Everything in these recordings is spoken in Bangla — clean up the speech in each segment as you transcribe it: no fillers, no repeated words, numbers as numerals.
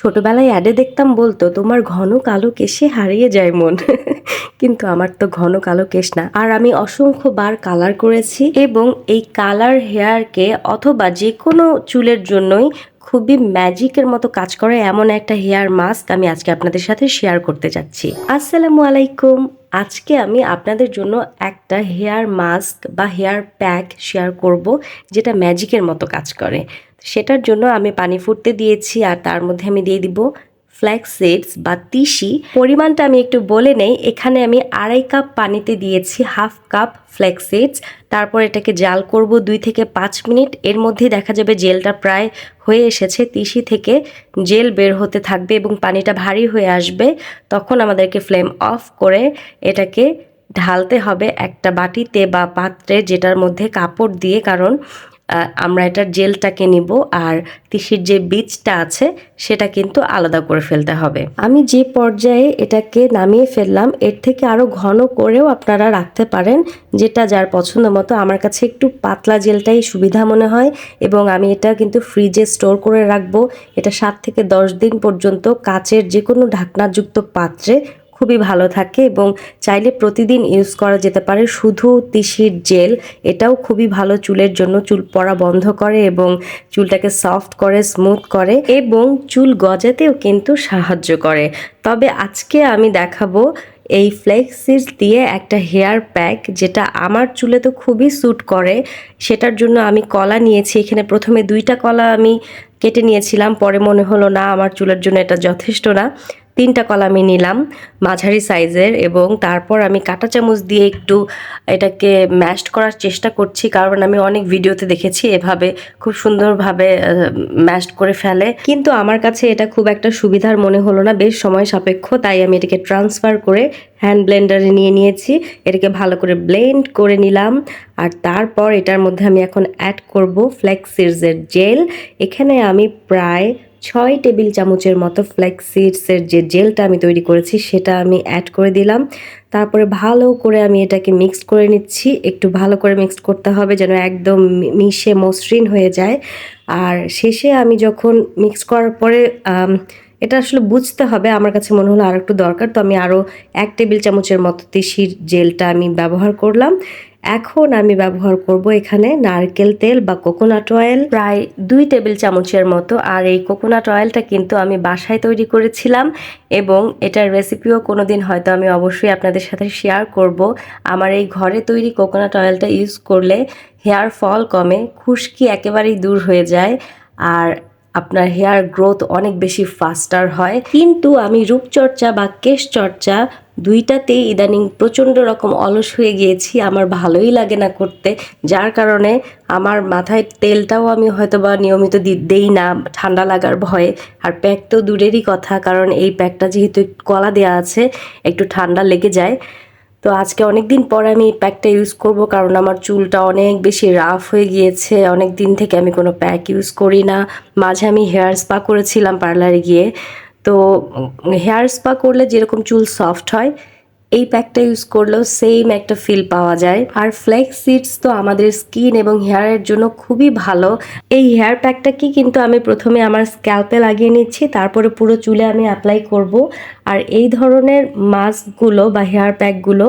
ছোটবেলায় অ্যাডে দেখতাম বলতো তোমার ঘন কালো কেশে হারিয়ে যায় মন। কিন্তু আমার তো ঘন কালো কেশ না, আর আমি অসংখ্য বার কালার করেছি এবং এই কালার হেয়ারকে অথবা যে কোনো চুলের জন্যই খুবই ম্যাজিকের মতো কাজ করে এমন একটা হেয়ার মাস্ক আমি আজকে আপনাদের সাথে শেয়ার করতে যাচ্ছি। আসসালামু আলাইকুম। আজকে আমি আপনাদের জন্য একটা হেয়ার মাস্ক বা হেয়ার প্যাক শেয়ার করব যেটা ম্যাজিকের মতো কাজ করে। সেটার জন্য আমি পানি ফুটতে দিয়েছি আর তার মধ্যে আমি দিয়ে দিব ফ্ল্যাক্স বা তিসি। পরিমাণটা আমি একটু বলে নেই। এখানে আমি 2.5 কাপ পানিতে দিয়েছি হাফ কাপ ফ্ল্যাক্স। তারপর এটাকে জাল করব 2 থেকে 5 মিনিট। এর মধ্যেই দেখা যাবে জেলটা প্রায় হয়ে এসেছে। তিসি থেকে জেল বের হতে থাকবে এবং পানিটা ভারী হয়ে আসবে। তখন আমাদেরকে ফ্লেম অফ করে এটাকে ঢালতে হবে একটা বাটিতে বা পাত্রে, যেটার মধ্যে কাপড় দিয়ে, কারণ আমরা এটার জেলটাকে নিব আর তিসির যে বীজটা আছে সেটা কিন্তু আলাদা করে ফেলতে হবে। আমি যে পর্যায়ে এটাকে নামিয়ে ফেললাম, এর থেকে আরও ঘন করেও আপনারা রাখতে পারেন, যেটা যার পছন্দ মতো। আমার কাছে একটু পাতলা জেলটাই সুবিধা মনে হয় এবং আমি এটা কিন্তু ফ্রিজে স্টোর করে রাখবো। এটা 7 থেকে 10 দিন পর্যন্ত কাচের যে কোনো ঢাকনাযুক্ত পাত্রে খুবই ভালো থাকে এবং চাইলে প্রতিদিন ইউজ করা যেতে পারে। শুধু তিসির জেল, এটাও খুবই ভালো চুলের জন্য। চুল পড়া বন্ধ করে এবং চুলটাকে সফট করে, স্মুথ করে এবং চুল গজাতেও কিন্তু সাহায্য করে। তবে আজকে আমি দেখাবো এই ফ্লেক্সিডস দিয়ে একটা হেয়ার প্যাক, যেটা আমার চুলে তো খুবই স্যুট করে। সেটার জন্য আমি কলা নিয়েছি। এখানে প্রথমে 2টা কলা আমি কেটে নিয়েছিলাম, পরে মনে হলো না আমার চুলের জন্য এটা যথেষ্ট না। 3টা কলা আমি নিলাম মাঝারি সাইজের এবং তারপর আমি কাঁটা চামচ দিয়ে একটু এটাকে ম্যাশড করার চেষ্টা করছি, কারণ আমি অনেক ভিডিওতে দেখেছি এভাবে খুব সুন্দরভাবে ম্যাশড করে ফেলে, কিন্তু আমার কাছে এটা খুব একটা সুবিধার মনে হলো না, বেশ সময় সাপেক্ষ। তাই আমি এটাকে ট্রান্সফার করে হ্যান্ড ব্লেন্ডারে নিয়ে নিয়েছি। এটাকে ভালো করে ব্লেন্ড করে নিলাম আর তারপর এটার মধ্যে আমি এখন অ্যাড করব ফ্ল্যাক্সিডসের জেল। এখানে আমি প্রায় 6 টেবিল চামচের মতো ফ্ল্যাক্সিডসের যে জেলটা আমি তৈরি করেছি সেটা আমি অ্যাড করে দিলাম। তারপরে ভালো করে আমি এটাকে মিক্স করে নিচ্ছি। একটু ভালো করে মিক্স করতে হবে যেন একদম মিশে মসৃণ হয়ে যায়। আর শেষে আমি যখন মিক্স করার পরে এটা আসলে বুঝতে হবে, আমার কাছে মনে হলো আর একটু দরকার, তো আমি আরও 1 টেবিল চামচের মতো তিসির জেলটা আমি ব্যবহার করলাম। এখন আমি ব্যবহার করব এখানে নারকেল তেল বা কোকোনাট অয়েল প্রায় 2 টেবিল চামচের মতো। আর এই কোকোনাট অয়েলটা কিন্তু আমি বাসায় তৈরি করেছিলাম এবং এটার রেসিপিও কোনোদিন হয়তো আমি অবশ্যই আপনাদের সাথে শেয়ার করব। আমার এই ঘরে তৈরি কোকোনাট অয়েলটা ইউজ করলে হেয়ার ফল কমে, খুশকি একেবারেই দূর হয়ে যায় আর আপনার হেয়ার গ্রোথ অনেক বেশি ফাস্টার হয়। কিন্তু আমি রূপচর্চা বা কেশ চর্চা দুইটাতেই ইদানিং প্রচণ্ড রকম অলস হয়ে গিয়েছি, আমার ভালোই লাগে না করতে, যার কারণে আমার মাথায় তেলটাও আমি হয়তো বা নিয়মিত দেই না ঠান্ডা লাগার ভয়ে। আর প্যাক তো দূরেরই কথা, কারণ এই প্যাকটা যেহেতু কলা দেওয়া আছে একটু ঠান্ডা লেগে যায়। তো আজকে অনেক দিন পর আমি এই প্যাকটা ইউজ করব, কারণ আমার চুলটা অনেক বেশি রাফ হয়ে গিয়েছে। অনেক দিন থেকে আমি কোনো প্যাক ইউজ করি না। মাঝে আমি হেয়ার স্পা করেছিলাম পার্লারে গিয়ে। তো হেয়ার স্পা করলে যেরকম চুল সফট হয়, এই প্যাকটা ইউজ করলেও সেম একটা ফিল পাওয়া যায়। আর ফ্ল্যাক্স সিডস তো আমাদের স্কিন এবং হেয়ারের জন্য খুবই ভালো। এই হেয়ার প্যাকটাকে কিন্তু আমি প্রথমে আমার স্ক্যাল্পে লাগিয়ে নিচ্ছি, তারপরে পুরো চুলে আমি অ্যাপ্লাই করব। আর এই ধরনের মাস্কগুলো বা হেয়ার প্যাকগুলো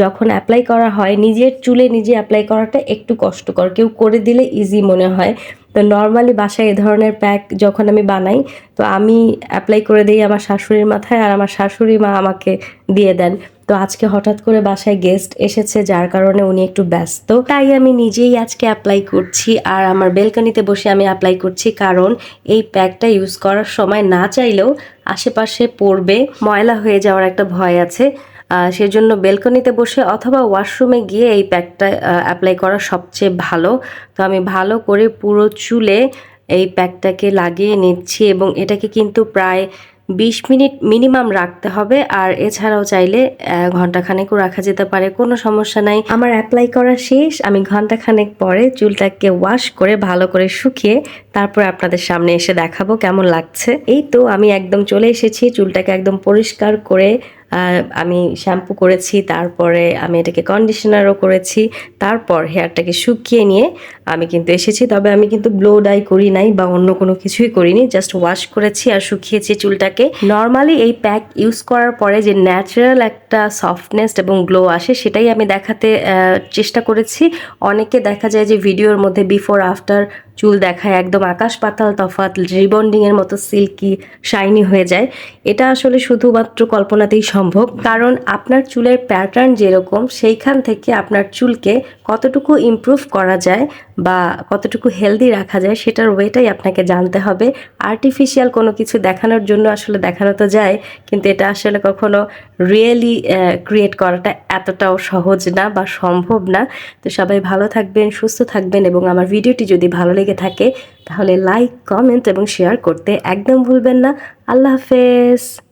যখন অ্যাপ্লাই করা হয়, নিজের চুলে নিজে অ্যাপ্লাই করাটা একটু কষ্টকর, কেউ করে দিলে ইজি মনে হয়। তো নর্মালি বাসায় এ ধরনের প্যাক যখন আমি বানাই, তো আমি অ্যাপ্লাই করে দিই আমার শাশুড়ির মাথায় আর আমার শাশুড়ি মা আমাকে দিয়ে দেন। তো আজকে হঠাৎ করে বাসায় গেস্ট এসেছে, যার কারণে উনি একটু ব্যস্ত, তাই আমি নিজেই আজকে অ্যাপ্লাই করছি আর আমার বেলকনিতে বসে আমি অ্যাপ্লাই করছি, কারণ এই প্যাকটা ইউজ করার সময় না চাইলেও আশেপাশে পড়বে, ময়লা হয়ে যাওয়ার একটা ভয় আছে। সেজন্য বেলকনিতে বসে অথবা ওয়াশরুমে গিয়ে এই প্যাকটা অ্যাপ্লাই করা সবচেয়ে ভালো। তো আমি ভালো করে পুরো চুলে এই প্যাকটাকে লাগিয়ে নিচ্ছি এবং এটাকে কিন্তু প্রায় 20 মিনিট মিনিমাম রাখতে হবে। আর এছাড়াও চাইলে ঘন্টাখানেকও রাখা যেতে পারে, কোনো সমস্যা নাই। আমার অ্যাপ্লাই করা শেষ। আমি ঘন্টাখানেক পরে চুলটাকে ওয়াশ করে ভালো করে শুকিয়ে তারপর আপনাদের সামনে এসে দেখাবো কেমন লাগছে। এই তো আমি একদম চলে এসেছি, চুলটাকে একদম পরিষ্কার করে আমি শ্যাম্পু করেছি, তারপরে আমি এটাকে কন্ডিশনারও করেছি, তারপর হেয়ারটাকে শুকিয়ে নিয়ে আমি কিন্তু এসেছি। তবে আমি কিন্তু ব্লো ডাই করি নাই বা অন্য কোনো কিছুই করিনি, জাস্ট ওয়াশ করেছি আর শুকিয়েছি চুলটাকে। নর্মালি এই প্যাক ইউজ করার পরে যে ন্যাচারাল একটা সফটনেস এবং গ্লো আসে সেটাই আমি দেখাতে চেষ্টা করেছি। অনেকে দেখা যায় যে ভিডিওর মধ্যে বিফোর আফটার চুল দেখায় একদম আকাশ পাতাল তফাৎ, রিবন্ডিংয়ের মতো সিল্কি শাইনি হয়ে যায়। এটা আসলে শুধুমাত্র কল্পনাতেই সম্ভব, কারণ আপনার চুলের প্যাটার্ন যেরকম সেইখান থেকে আপনার চুলকে কতটুকু ইমপ্রুভ করা যায় বা কতটুকু হেলদি রাখা যায় সেটার ওয়েটাই আপনাকে জানতে হবে। আর্টিফিশিয়াল কোনো কিছু দেখানোর জন্য আসলে দেখানো তো যায়, কিন্তু এটা আসলে কখনো রিয়েলি ক্রিয়েট করাটা এতটাও সহজ না বা সম্ভব না। তো সবাই ভালো থাকবেন, সুস্থ থাকবেন, এবং আমার ভিডিওটি যদি ভালো লেগে থাকে তাহলে লাইক, কমেন্ট এবং শেয়ার করতে একদম ভুলবেন না। আল্লাহ হাফেজ।